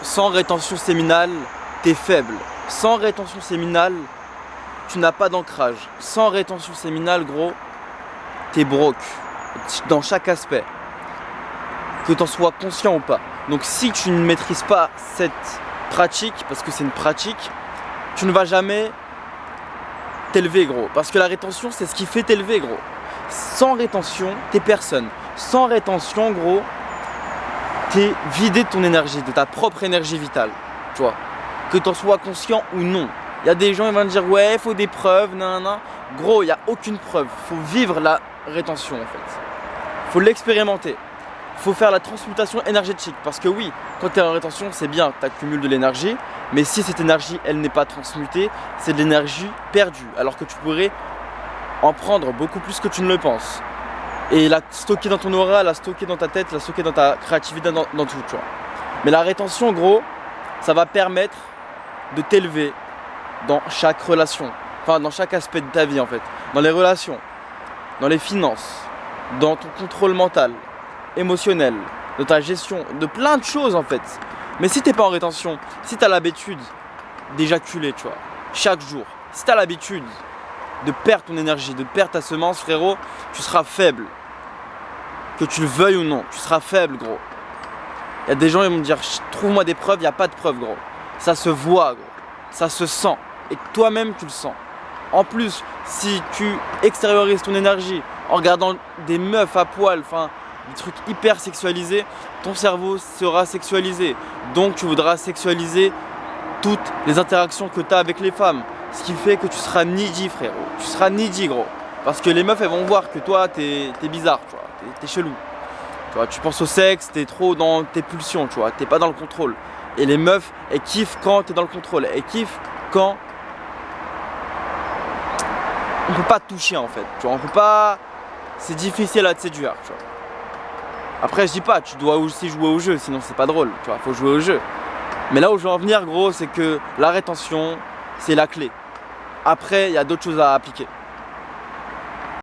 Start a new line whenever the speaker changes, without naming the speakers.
Sans rétention séminale, t'es faible. Sans rétention séminale, tu n'as pas d'ancrage. Sans rétention séminale, gros, t'es broke. Dans chaque aspect. Que t'en sois conscient ou pas. Donc si tu ne maîtrises pas cette pratique, parce que c'est une pratique, tu ne vas jamais t'élever, gros. Parce que la rétention, c'est ce qui fait t'élever, gros. Sans rétention, t'es personne. Sans rétention, gros, t'es vidé de ton énergie, de ta propre énergie vitale. Tu vois, que t'en sois conscient ou non. Il y a des gens qui vont te dire ouais, il faut des preuves, nan. Gros, il n'y a aucune preuve. Il faut vivre la rétention en fait. Il faut l'expérimenter. Il faut faire la transmutation énergétique. Parce que oui, quand tu es en rétention, c'est bien, tu accumules de l'énergie. Mais si cette énergie, elle n'est pas transmutée, c'est de l'énergie perdue. Alors que tu pourrais en prendre beaucoup plus que tu ne le penses. Et la stocker dans ton aura, la stocker dans ta tête, la stocker dans ta créativité, dans tout, tu vois. Mais la rétention, gros, ça va permettre de t'élever dans chaque relation. Enfin, dans chaque aspect de ta vie, en fait. Dans les relations, dans les finances, dans ton contrôle mental, émotionnel, de ta gestion, de plein de choses, en fait. Mais si t'es pas en rétention, si tu as l'habitude d'éjaculer, tu vois, chaque jour, si tu as l'habitude de perdre ton énergie, de perdre ta semence, frérot, tu seras faible. Que tu le veuilles ou non, tu seras faible, gros. Il y a des gens qui vont me dire trouve-moi des preuves, il n'y a pas de preuves, gros. Ça se voit, gros. Ça se sent. Et toi-même, tu le sens. En plus, si tu extériorises ton énergie en regardant des meufs à poil, enfin, des trucs hyper sexualisés, ton cerveau sera sexualisé. Donc, tu voudras sexualiser toutes les interactions que tu as avec les femmes. Ce qui fait que tu seras needy, frérot. Tu seras needy, gros. Parce que les meufs, elles vont voir que toi, t'es bizarre, tu vois. T'es chelou. Tu vois, tu penses au sexe, t'es trop dans tes pulsions, tu vois. T'es pas dans le contrôle. Et les meufs, elles kiffent quand t'es dans le contrôle. Elles kiffent quand on peut pas te toucher, en fait. Tu vois, on peut pas. C'est difficile à te séduire, tu vois. Après, je dis pas, tu dois aussi jouer au jeu, sinon c'est pas drôle. Tu vois, faut jouer au jeu. Mais là où je veux en venir, gros, c'est que la rétention, c'est la clé. Après, il y a d'autres choses à appliquer.